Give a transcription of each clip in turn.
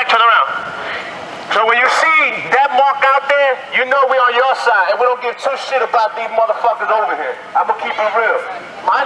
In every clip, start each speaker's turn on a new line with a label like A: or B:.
A: back, turn around. So when you see that mark out there, you know we're on your side, and we don't give two shit about these motherfuckers over here. I'm gonna keep it real. My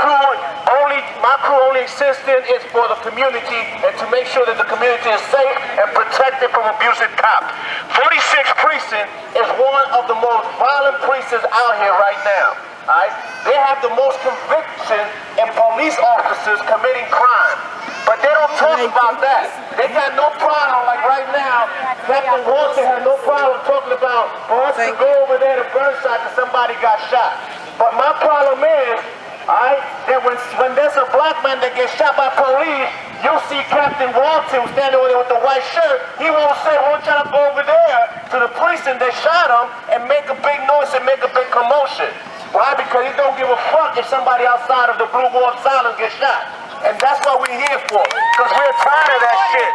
A: crew only existing is for the community and to make sure that the community is safe and protected from abusive cops. 46th precinct is one of the most violent precincts out here right now. Right? They have the most conviction in police officers committing crime. But they don't talk about that. They got no problem, like right now, Captain Walton had no problem talking about us to go over there to Burnside because somebody got shot. But my problem is, alright, that when there's a black man that gets shot by police, you'll see Captain Walton standing over there with the white shirt. He won't say, won't try to go over there to the police and they shot him and make a big noise and make a big commotion. Why? Because he don't give a fuck if somebody outside of the blue wall of silence gets shot. And that's what we're here for. Because we're tired of that shit.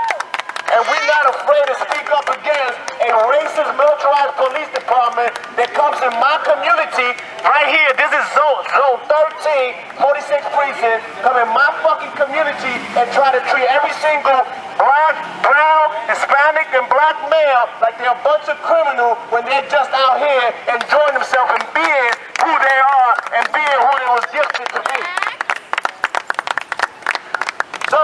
A: And we're not afraid to speak up against a racist, militarized police department that comes in my community right here. This is zone 13, 46th precinct, come in my fucking community and try to treat every single black, brown, Hispanic, and black male like they're a bunch of criminals when they're just out here enjoying themselves and being who they are and being who they was gifted to be. So,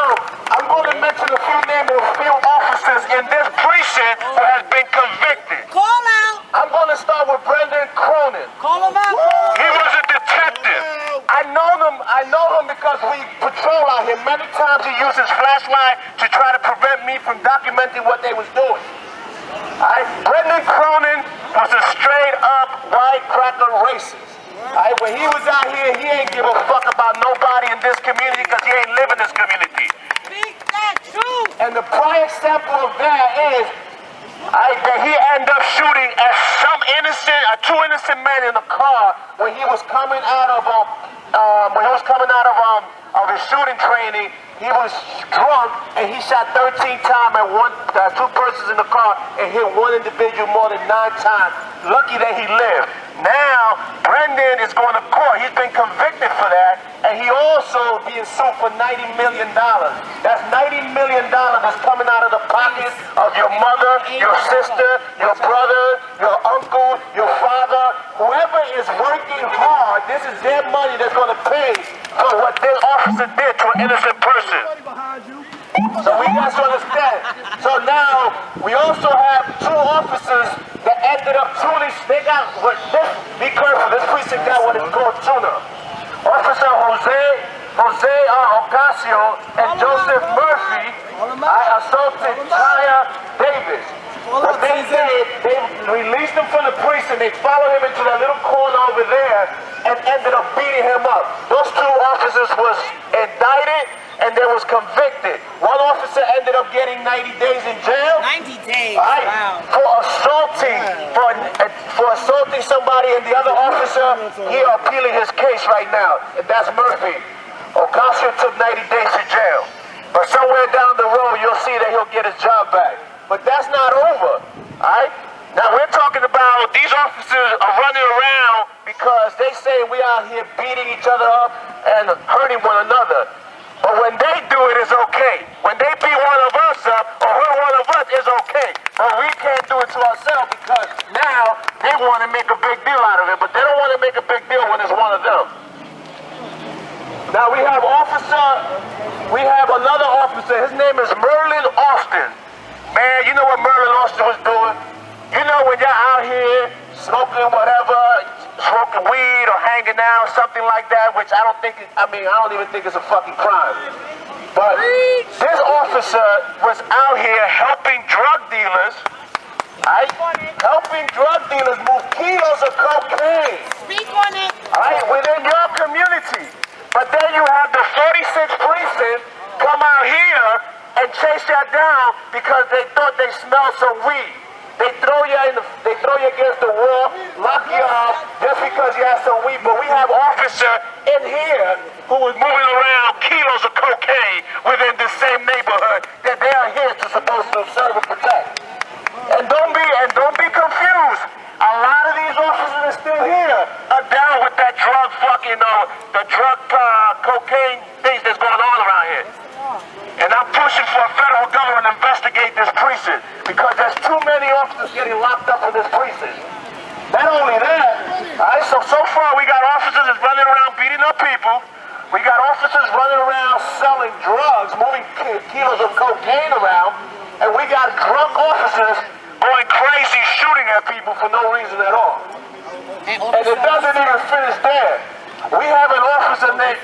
A: I'm going to mention a few names of a few officers in this precinct who has been convicted.
B: Call out.
A: I'm going to start with Brendan Cronin.
B: Call him out.
A: He was a detective. I know him because we patrol out here. Many times he used his flashlight to try to prevent me from documenting what they was doing. Brendan Cronin was a straight up white cracker racist. When he was out here, he ain't give a fuck about nobody in this community because he ain't live in this community.
B: Speak that truth.
A: And the prime example of that is that he ended up shooting at two innocent men in the car when he was coming out of his shooting training. He was drunk and he shot 13 times at two persons in the car and hit one individual more than 9 times. Lucky that he lived. Now, Brendan is going to court. He's been convicted for that, and he also being sued for $90 million. That's $90 million that's coming out of the pockets of your mother, your sister, your brother, your uncle, your father. Whoever is working hard, this is their money that's going to pay for what this officer did to an innocent person. So we got to understand. So now, we also have 2 officers that ended up tuning. They got what this, be careful, this precinct got what is called tuna. Officer Jose Ocasio and Joseph Murphy assaulted Taya Davis. What they did, they released him from the precinct, they followed him into that little corner over there and ended up beating him up. Those 2 officers was indicted and they was convicted. One officer ended up getting 90 days in jail.
B: 90 days,
A: wow. For assaulting somebody, and the other officer, he appealing his case right now, and that's Murphy. Ocasio took 90 days in jail. But somewhere down the road, you'll see that he'll get his job back. But that's not over, alright? Now we're talking about these officers are running around because they say we out here beating each other up and hurting one another. But when they do it, it's okay. When they beat one of us up or hurt one of us, it's okay. But we can't do it to ourselves because now they want to make a big deal out of it, but they don't want to make a big deal when it's one of them. Now we have another officer. His name is Merlin Austin. Man, you know what Merlin Austin was doing? You know when you're out here smoking whatever, smoking weed or hanging out, something like that, which I don't even think it's a fucking crime. But this officer was out here helping drug dealers, helping drug dealers move kilos of cocaine.
B: Speak on it.
A: Within your community. But then you have the 46th precinct come out here and chase that down because they thought they smelled some weed. They throw you against the wall, lock you up just because you have some weed. But we have an officer in here who was moving around kilos of cocaine within the same neighborhood that they are here to supposed to serve and protect. And don't be confused. A lot of these officers that are still here are down with that drug cocaine things that's going on around here. And I'm pushing for a federal government investigation precinct because there's too many officers getting locked up in this precinct. Not only that, alright, so far we got officers that's running around beating up people. We got officers running around selling drugs, moving kilos of cocaine around, and we got drunk officers going crazy shooting at people for no reason at all. And it doesn't even finish there. We have an officer named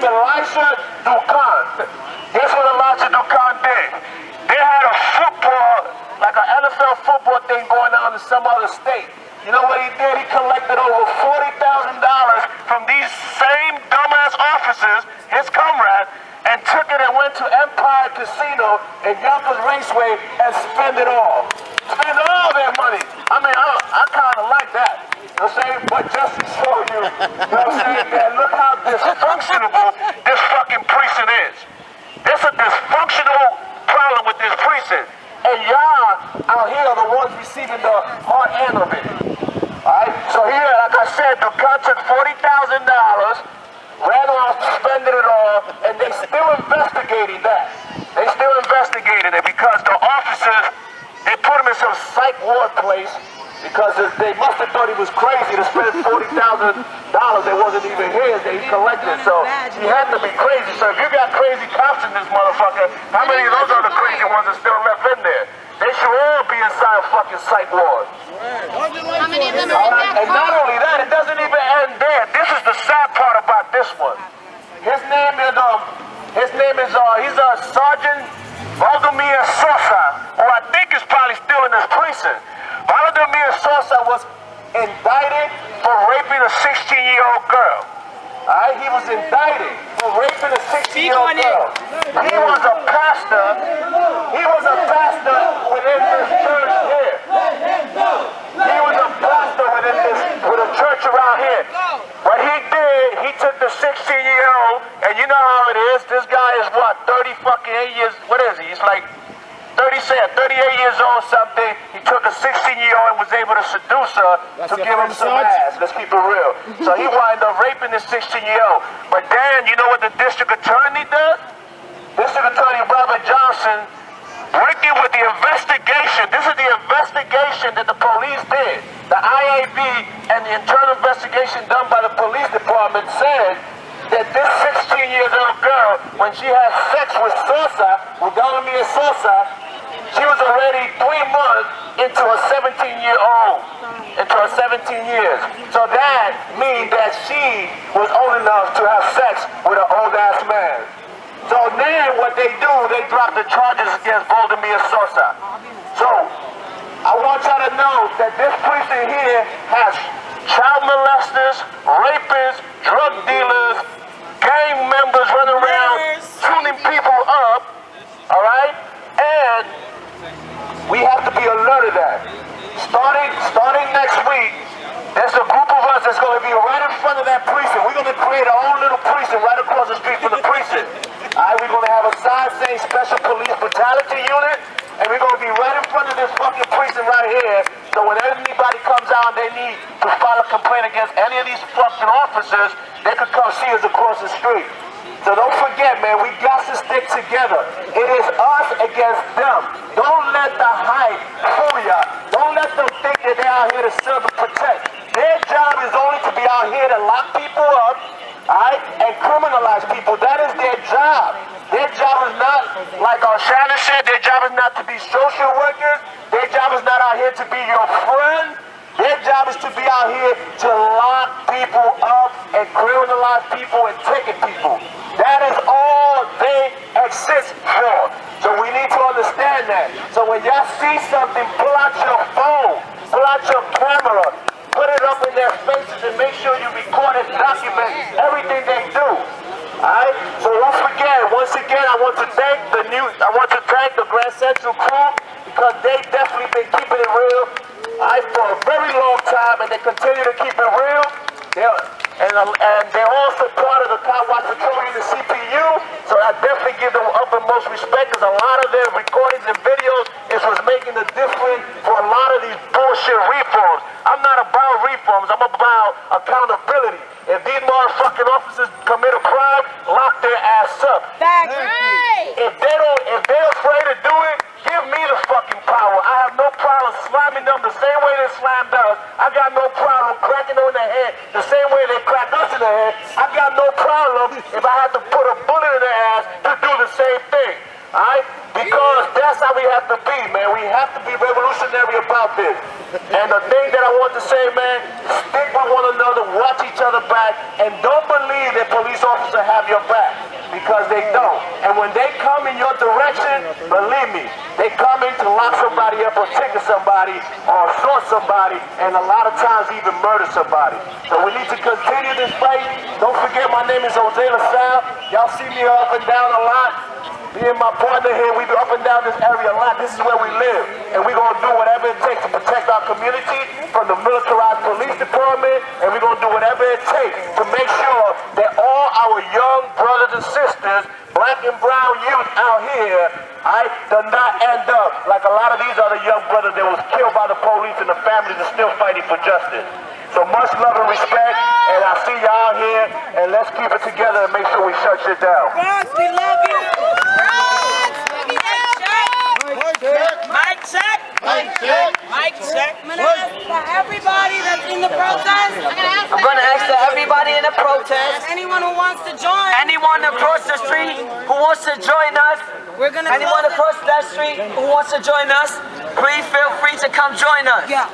A: Elijah Dukan. Here's what Elijah Dukan did. They had a football, like an NFL football thing going on in some other state. You know what he did? He collected over $40,000 from these same dumbass officers, his comrades, and took it and went to Empire Casino in Yonkers Raceway and spent it all. Spend all their money. I mean, I kind of like that. You know what I'm saying? But just to show you, you know what I'm saying, that look how dysfunctional this fucking precinct is. There's a dysfunctional problem with this precinct. And y'all out here are the ones receiving the hard end of it. Alright? So here, like I said, the gun took $40,000, ran off, spending it all, and they still investigating that. They still investigating it because the officers, they put him in some psych ward place because they must have thought he was crazy to spend $40,000 that wasn't even his that he collected. So he had to be crazy. So if you got crazy cops in this motherfucker, how many of those are the crazy ones that still left in there? They should all be inside a fucking psych ward.
C: How many of them are in that?
A: And not only that, it doesn't even end there. This is the sad part about this one. His name is he's a Sergeant Valdemir Sosa, who I think is probably still in this precinct. Valdemir Sosa was indicted for raping a 16-year-old girl. Alright, he was indicted for raping a 16-year-old girl. He was a pastor. He was a pastor within this church here. He was a pastor with a church around here. What he did, he took the 16-year-old, and you know how it is. This guy is what, 38 years? What is he? He's like 38 years old something. He took a 16-year-old and was able to seduce her to give him some ass. Let's keep it real. So he wound up raping this 16-year-old. But then, you know what the district attorney does? District Attorney Robert Johnson, working with the investigation. This is the investigation that the police did. The IAB and the internal investigation done by the police department said that this 16-year-old girl, when she had sex with Sosa, with Valdemir Sosa, she was already 3 months into a 17-year-old, into her 17 years. So that means that she was old enough to have sex with an old-ass man. So then what they do, they drop the charges against Valdemir Sosa. So I want y'all to know that this precinct here has child molesters, rapists, drug dealers, gang members running around tuning people up, all right? And we have to be alert of that. Starting next week, there's a group of us that's going to be right in front of that precinct. We're going to create our own little precinct right across the street from the precinct. All right, we're going to have a sign saying Special Police Brutality Unit, and we're going to be right in front of this fucking precinct right here. So when anybody comes out and they need to file a complaint against any of these fucking officers, they could come see us across the street. So don't forget, man, we got to stick together. It is us against them. Don't let the hype fool ya. Don't let them think that they're out here to serve and protect. Their job is only to be out here to lock people up, alright, and criminalize people. That is their job. Their job is not, like Shannon said, their job is not to be social workers. Their job is not out here to be your friend. Their job is to be out here to lock people up and criminalize people and ticket people. That is all they exist for. So we need to understand that. So when y'all see something, pull out your phone, pull out your camera, put it up in their faces and make sure you record and document everything they do. Alright? So don't forget, once again, I want to thank the Grand Central crew because they definitely been keeping it real. For a very long time, and they continue to keep it real. And they're also part of the Car Watch Patrol in the CPU, so I definitely give them utmost respect because a lot of their recordings and videos is what's making the difference for a lot of these bullshit reforms. I'm not about reforms, I'm about accountability. If these motherfucking officers commit a crime, lock their ass up.
B: That's right.
A: If they're afraid to do it, I got no problem cracking them in the head the same way they crack us in the head. I got no problem if I have to put a bullet in their ass to do the same thing. Alright? Because that's how we have to be, man. We have to be revolutionary about this. And the thing that I want to say, man, stick with one another, watch each other back, and don't believe that police officers have your back. Because they don't. And when they come in your direction, believe me, they come in to lock somebody up or ticket somebody or assault somebody and a lot of times even murder somebody. So we need to continue this fight. Don't forget my name is Jose LaSalle. Y'all see me up and down a lot. Me and my partner here, we be up and down this area a lot. This is where we live. And we're going to do whatever it takes to protect our community from the militarized police department. And we're going to do whatever it takes to make sure that all our young brothers and sisters, black and brown youth out here, do not end up like a lot of these other young brothers that was killed by the police and the families are still fighting for justice. So much love and respect, and I'll see y'all here, and let's keep it together and make sure we shut shit down.
B: Bronx, we love you. Mic check. Mic check. Mic check. I'm going to ask for everybody that's in the protest.
D: I'm going to ask to everybody in the protest.
B: Anyone who wants to join.
D: Anyone across the street who wants to join us.
B: We're going to
D: Anyone across that street who wants to join us, please feel free to come join us.
B: Yeah.